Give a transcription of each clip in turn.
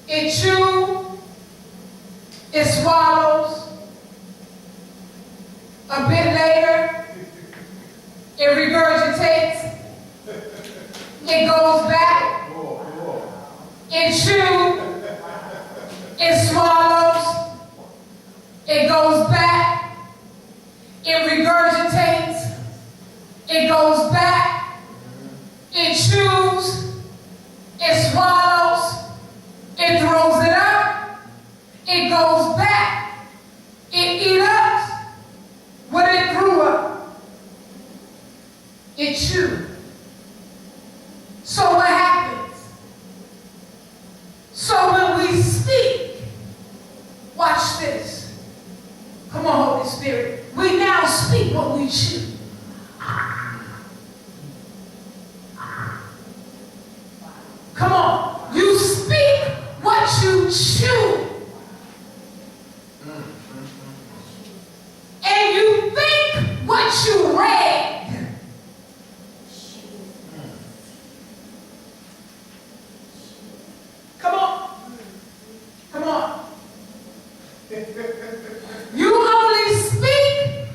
It chews, it swallows. A bit later, it regurgitates. It goes back. It chews, it swallows. It goes back. It regurgitates. It goes back. It chews. It swallows. It throws it up. It goes back. It eats up what it threw up. It chews. So what happens? So when we speak, watch this. Come on, Holy Spirit. We now speak what we chew. Come on. You speak what you chew. And you think what you read. Come on. Come on. You only speak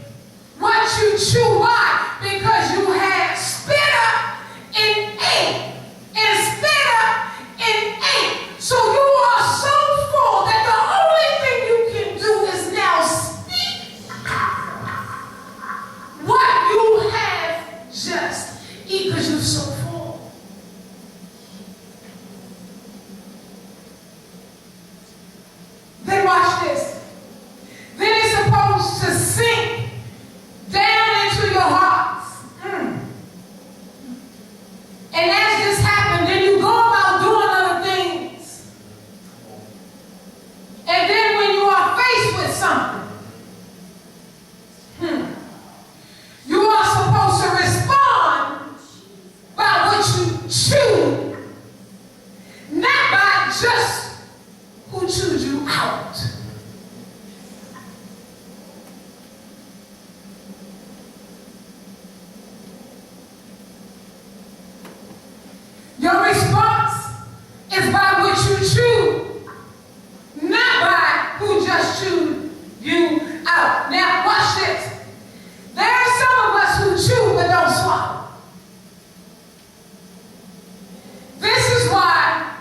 what you chew. Why? Because you have spit up and ate. And spit up and ate. So you are so full that the only thing you can do is now speak what you have just eaten because you're so full. Then watch this. Then it's supposed to sink down into your hearts. And as this happened, then you go about doing other things. And then when you are faced with something, you are supposed to respond by what you chew, not by just who chewed you out. Your response is by what you chew, not by who just chewed you out. Now, watch this. There are some of us who chew but don't swallow. This is why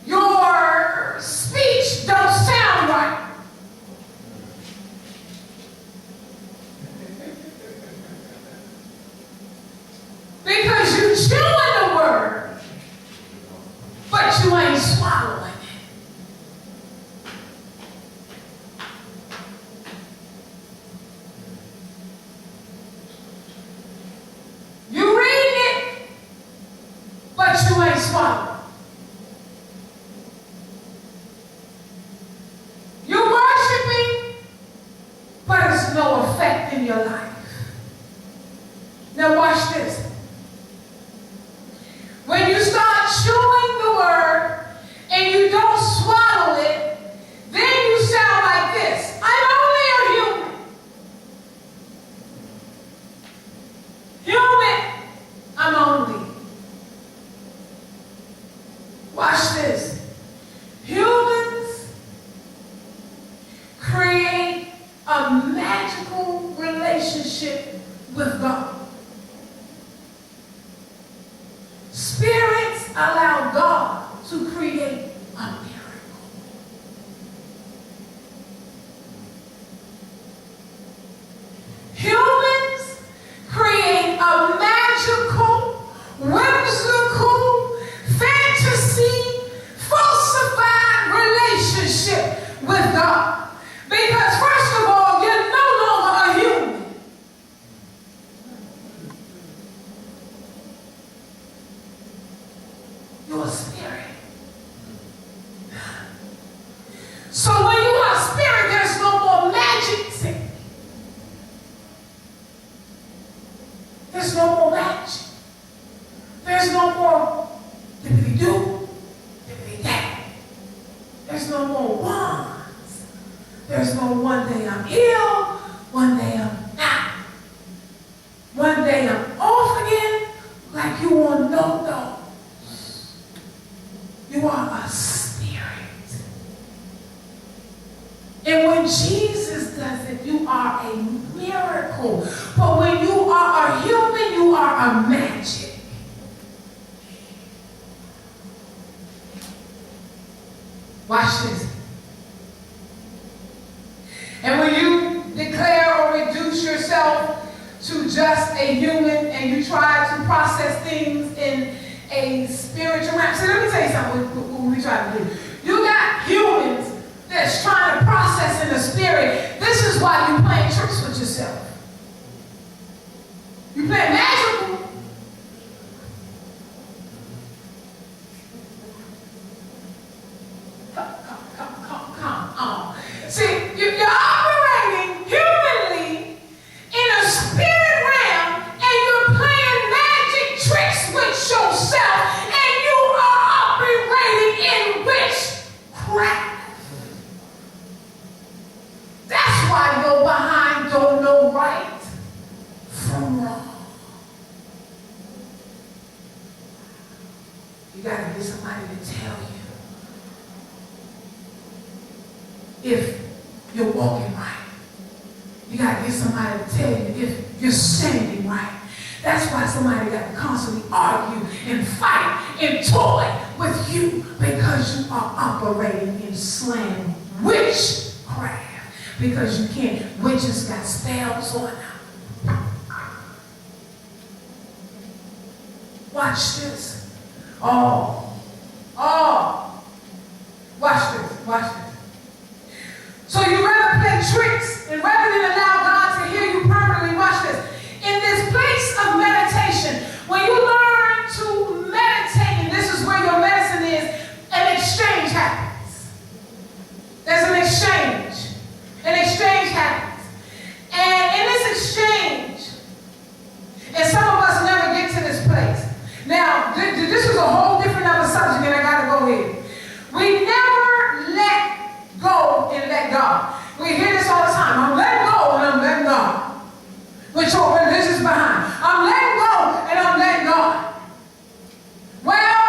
your speech don't sound right. Because you chewing the word, but you ain't swallowing it. You read it, but you ain't swallowing. You're worshiping, but it's no effect in your life. Now watch this. When you start chewing the word and you don't swallow it, then you sound like this. I'm only a human. Human, I'm only. Watch this. Humans create a magical relationship with God. Spirits allow God to create a miracle. Humans create a magical, whimsical, fantasy, falsified relationship with God. Because first of all, you're no longer a human. You're a spirit. So when you are a spirit, there's no more magic. There's no more magic. There's no more dippity-doo, dippity-dat. There's no more wands. There's no one day I'm ill, one day I'm not. One day I'm off again, like you on no-no. You are a spirit. And when Jesus does it, you are a miracle. But when you are a human, you are a magic. Watch this. And when you declare or reduce yourself to just a human and you try to process things in a spiritual realm. So let me tell you something what we try to do. You got humans that's trying to process in the spirit. This is why you playing tricks with yourself. You play magical. Come on. See, you're operating humanly in a spirit realm, and you're playing magic tricks with yourself, and you are operating in witchcraft. That's why your behind don't know right from wrong. You got to get somebody to tell you if you're walking right. You got to get somebody to tell you if you're standing right. That's why somebody got to constantly argue and fight and toy with you, because you are operating in slang witchcraft. Because you can't. Witches got spells on them. Watch this. Oh. Watch this. Watch this. So you rather play tricks and rather than allow God to hear you permanently. Watch this. In this place of meditation, when you learn to meditate, and this is where your medicine is, an exchange happens. There's an exchange. An exchange happens. And in this exchange, and some of us never get to this place. Now, this is a whole different other subject, and I got to go here. We never let go and let God. We hear this all the time. I'm letting go and I'm letting God. With your religious behind. I'm letting go and I'm letting God. Well,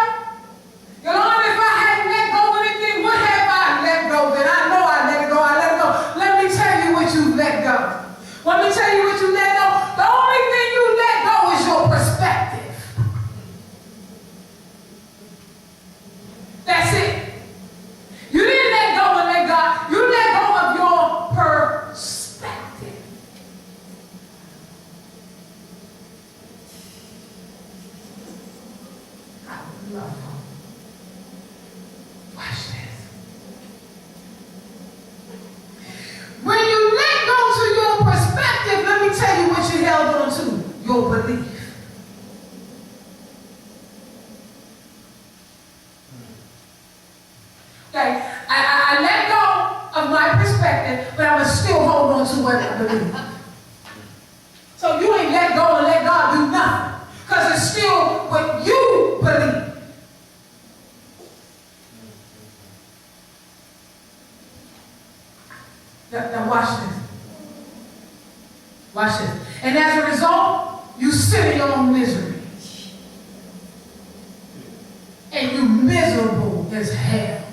Yolanda, if I hadn't let go of anything, what have I let go? Then I know I let it go. I let it go. Let me tell you what you let go. Let me tell you what you let go. The only thing you let go is your perspective. That's it. You didn't let go and let God. You let go of your perspective. I love him. Watch this. When you let go to your perspective, let me tell you what you held on to. Your belief. Okay, I let go of my perspective, but I will still hold on to what I believe. So you ain't let go and let God do nothing, because it's still what you believe. Now watch this. Watch this. And as a result, you sit in your own misery. And you're miserable as hell.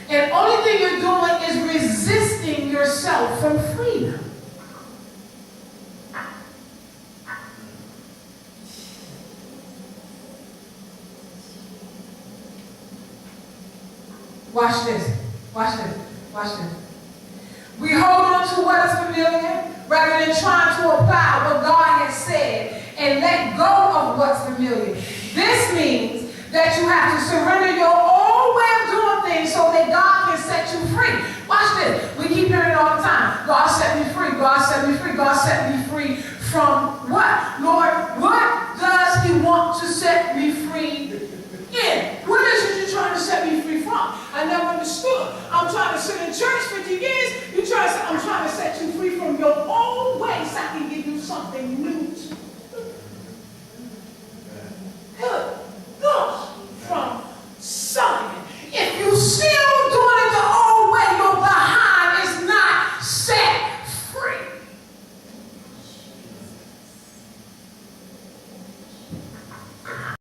And only thing you're doing is resisting yourself from freedom. Watch this. Watch this. Watch this. We hold on to what is familiar rather than trying to apply what God has said and let go of what's familiar. This means that you have to surrender your own way of doing things so that God can set you free. Watch this. We keep hearing it all the time. God set me free. God set me free. God set me